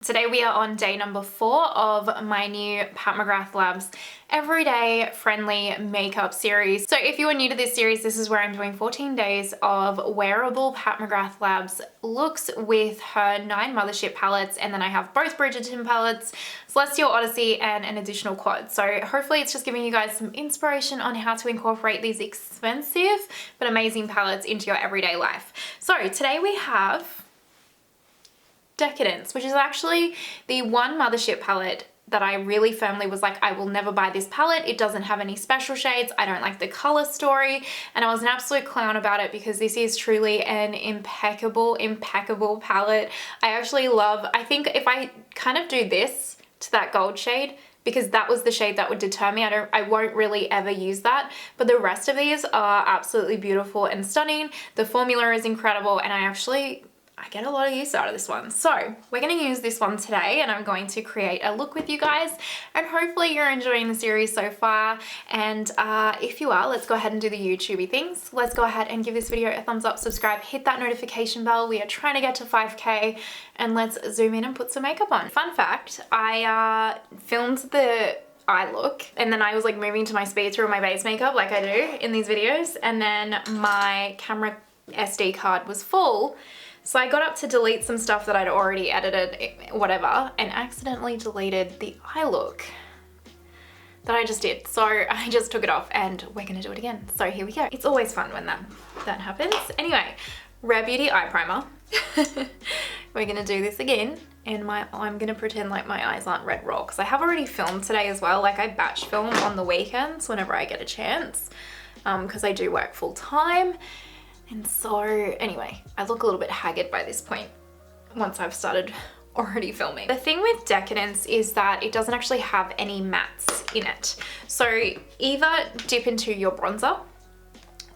Today we are on day number 4 of my new Pat McGrath Labs everyday friendly makeup series. So if you are new to this series, this is where I'm doing 14 days of wearable Pat McGrath Labs looks with her 9 Mothership palettes, and then I have both Bridgerton palettes, Celestial Odyssey, and an additional quad. So hopefully it's just giving you guys some inspiration on how to incorporate these expensive but amazing palettes into your everyday life. So today we have Decadence, which is actually the one Mothership palette that I really firmly was like, I will never buy this palette. It doesn't have any special shades. I don't like the color story. And I was an absolute clown about it because this is truly an impeccable palette. I actually love, I think if I kind of do this to that gold shade, because that was the shade that would deter me. I won't really ever use that. But the rest of these are absolutely beautiful and stunning. The formula is incredible, and I get a lot of use out of this one. So we're going to use this one today, and I'm going to create a look with you guys, and hopefully you're enjoying the series so far. And if you are, let's go ahead and do the YouTubey things. Let's go ahead and give this video a thumbs up, subscribe, hit that notification bell. We are trying to get to 5K, and let's zoom in and put some makeup on. Fun fact, I filmed the eye look, and then I was like moving to my speed through my base makeup like I do in these videos, and then my camera SD card was full. So I got up to delete some stuff that I'd already edited, whatever, and accidentally deleted the eye look that I just did. So I just took it off, and we're gonna do it again. So here we go. It's always fun when that happens. Anyway, Rare Beauty eye primer. We're gonna do this again, and I'm gonna pretend like my eyes aren't red raw, because I have already filmed today as well. Like I batch film on the weekends whenever I get a chance, because I do work full time. And so anyway, I look a little bit haggard by this point once I've started already filming. The thing with Decadence is that it doesn't actually have any mattes in it. So either dip into your bronzer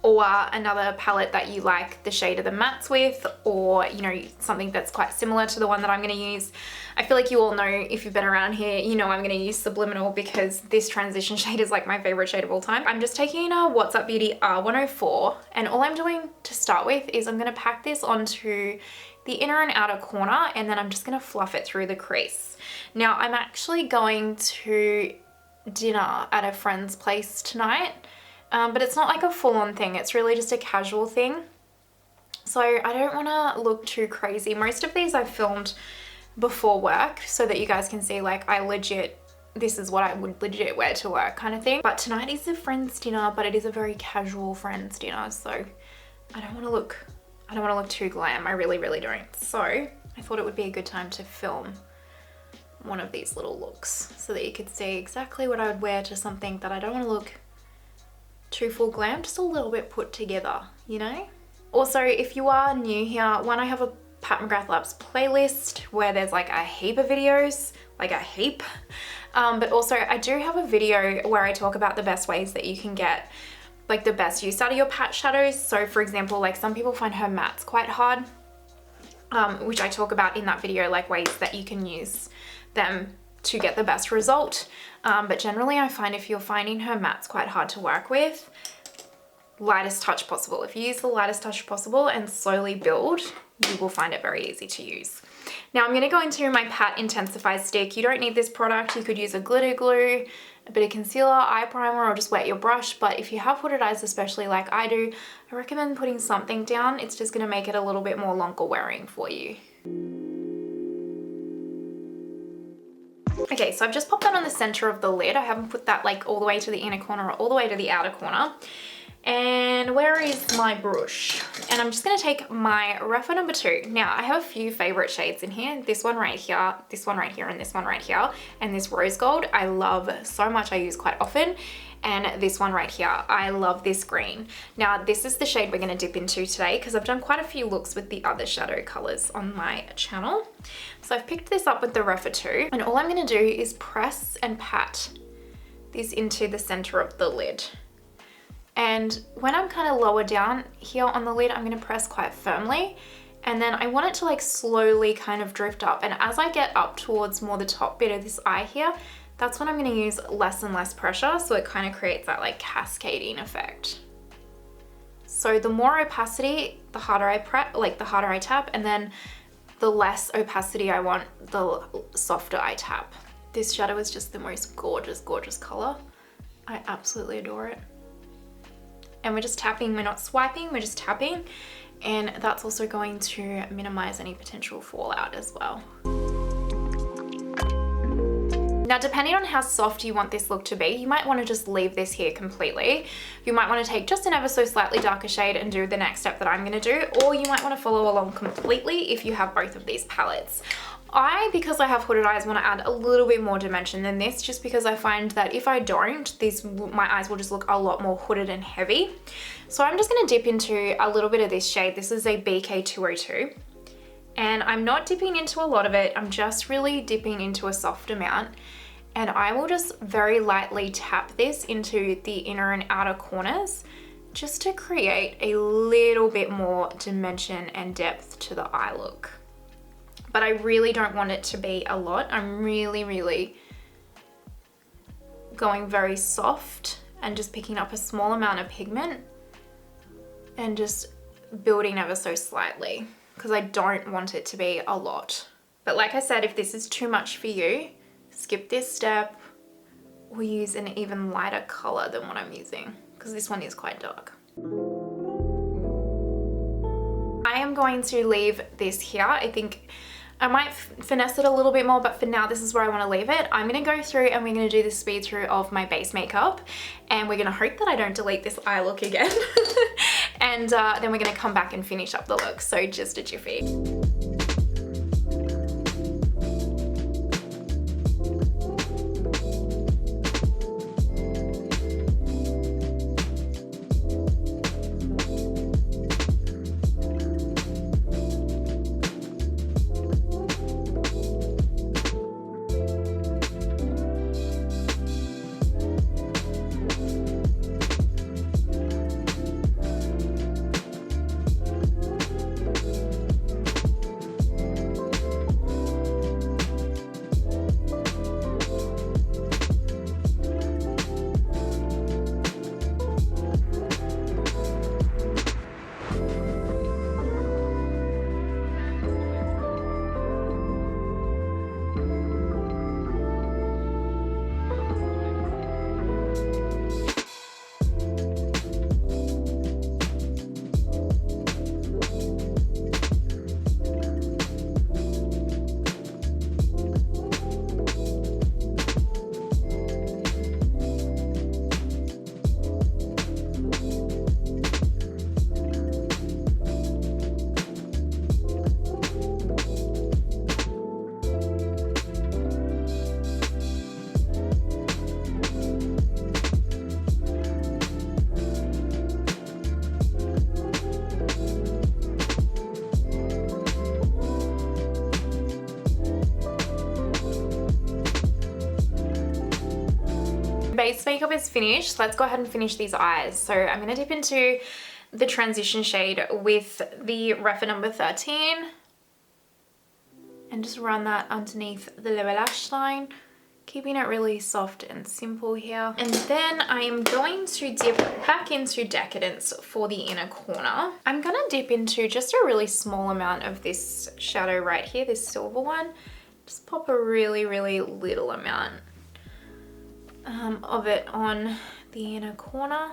or another palette that you like the shade of the mattes with, or you know, something that's quite similar to the one that I'm going to use. I feel like you all know, if you've been around here, you know I'm going to use Subliminal because this transition shade is like my favorite shade of all time. I'm just taking a What's Up Beauty R104, and all I'm doing to start with is I'm going to pack this onto the inner and outer corner, and then I'm just going to fluff it through the crease. Now I'm actually going to dinner at a friend's place tonight. But it's not like a full-on thing, it's really just a casual thing. So I don't want to look too crazy. Most of these I've filmed before work so that you guys can see like this is what I would legit wear to work kind of thing. But tonight is a friend's dinner, but it is a very casual friend's dinner, so I don't want to look too glam. I really don't. So I thought it would be a good time to film one of these little looks so that you could see exactly what I would wear to something that I don't want to look too full glam, just a little bit put together, you know? Also, if you are new here, I have a Pat McGrath Labs playlist where there's like a heap of videos, like a heap. But also I do have a video where I talk about the best ways that you can get like the best use out of your pat shadows. So for example, like some people find her mattes quite hard, which I talk about in that video, like ways that you can use them to get the best result. But generally I find if you're finding her mattes quite hard to work with, lightest touch possible. If you use the lightest touch possible and slowly build, you will find it very easy to use. Now I'm going to go into my Pat Intensify stick. You don't need this product. You could use a glitter glue, a bit of concealer, eye primer, or just wet your brush. But if you have hooded eyes, especially like I do, I recommend putting something down. It's just going to make it a little bit more longer wearing for you. Okay, so I've just popped that on the center of the lid. I haven't put that like all the way to the inner corner or all the way to the outer corner. And where is my brush? And I'm just gonna take my Refa number 2. Now I have a few favorite shades in here. This one right here, this one right here, and this one right here. And this rose gold I love so much, I use quite often. And this one right here, I love this green. Now this is the shade we're gonna dip into today because I've done quite a few looks with the other shadow colors on my channel. So I've picked this up with the Refa 2, and all I'm gonna do is press and pat this into the center of the lid. And when I'm kind of lower down here on the lid, I'm going to press quite firmly, and then I want it to like slowly kind of drift up. And as I get up towards more the top bit of this eye here, that's when I'm going to use less and less pressure, so it kind of creates that like cascading effect. So the more opacity, the harder I tap, and then the less opacity I want, the softer I tap. This shadow is just the most gorgeous, gorgeous color. I absolutely adore it. And we're just tapping, we're not swiping, we're just tapping. And that's also going to minimize any potential fallout as well. Now, depending on how soft you want this look to be, you might want to just leave this here completely. You might want to take just an ever so slightly darker shade and do the next step that I'm going to do, or you might want to follow along completely if you have both of these palettes. Because I have hooded eyes, want to add a little bit more dimension than this, just because I find that if I don't, my eyes will just look a lot more hooded and heavy. So I'm just going to dip into a little bit of this shade. This is a BK202. And I'm not dipping into a lot of it, I'm just really dipping into a soft amount. And I will just very lightly tap this into the inner and outer corners just to create a little bit more dimension and depth to the eye look. But I really don't want it to be a lot. I'm really, really going very soft and just picking up a small amount of pigment and just building ever so slightly, because I don't want it to be a lot. But like I said, if this is too much for you, skip this step or use an even lighter color than what I'm using, because this one is quite dark. I am going to leave this here. I think I might finesse it a little bit more, but for now, this is where I want to leave it. I'm going to go through and we're going to do the speed through of my base makeup, and we're going to hope that I don't delete this eye look again. And then we're going to come back and finish up the look. So just a jiffy. Base makeup is finished. Let's go ahead and finish these eyes. So I'm going to dip into the transition shade with the Refer number 13 and just run that underneath the lower lash line, keeping it really soft and simple here. And then I am going to dip back into Decadence for the inner corner. I'm going to dip into just a really small amount of this shadow right here, this silver one. Just pop a really, really little amount of it on the inner corner.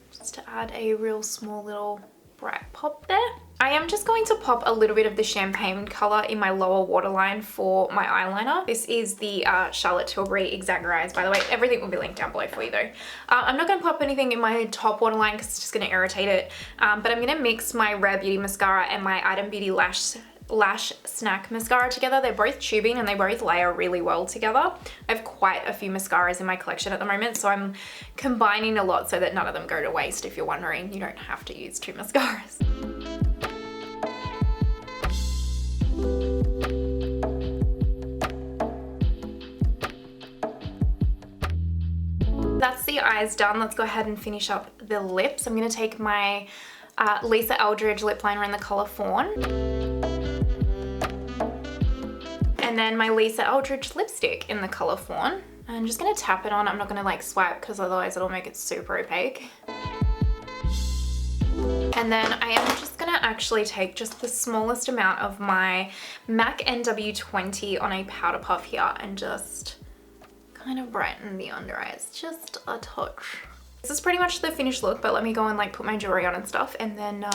Just to add a real small little bright pop there. I am just going to pop a little bit of the champagne color in my lower waterline for my eyeliner. This is the Charlotte Tilbury Exagger Eyes, by the way. Everything will be linked down below for you though. I'm not going to pop anything in my top waterline because it's just going to irritate it. But I'm going to mix my Rare Beauty mascara and my Item Beauty Lash Snack mascara together. They're both tubing and they both layer really well together. I have quite a few mascaras in my collection at the moment, so I'm combining a lot so that none of them go to waste. If you're wondering, you don't have to use two mascaras. That's the eyes done. Let's go ahead and finish up the lips. I'm going to take my Lisa Eldridge lip liner in the color Fawn. And then my Lisa Eldridge lipstick in the color Fawn. I'm just going to tap it on. I'm not going to like swipe because otherwise it'll make it super opaque. And then I am just gonna actually take just the smallest amount of my MAC NW20 on a powder puff here and just kind of brighten the under eyes just a touch. This is pretty much the finished look, but let me go and like put my jewelry on and stuff, and then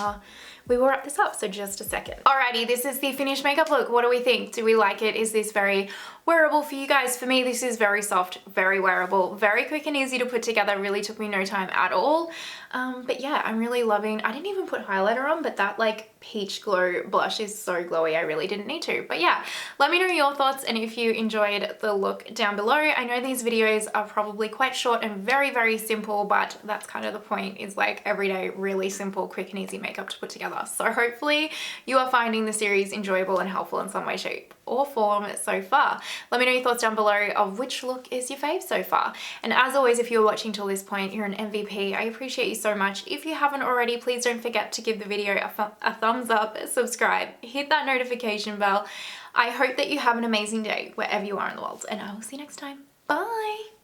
we will wrap this up, so just a second. Alrighty, this is the finished makeup look. What do we think? Do we like it? Is this very wearable for you guys? For me, this is very soft, very wearable, very quick and easy to put together. Really took me no time at all. But yeah, I'm really loving, I didn't even put highlighter on, but that like peach glow blush is so glowy, I really didn't need to. But yeah, let me know your thoughts and if you enjoyed the look down below. I know these videos are probably quite short and very, very simple, but that's kind of the point, is like everyday, really simple, quick and easy makeup to put together. So hopefully you are finding the series enjoyable and helpful in some way, shape or form so far. Let me know your thoughts down below of which look is your fave so far. And as always, if you're watching till this point, you're an MVP. I appreciate you so much. If you haven't already, please don't forget to give the video a thumbs up, subscribe, hit that notification bell. I hope that you have an amazing day wherever you are in the world, and I will see you next time. Bye.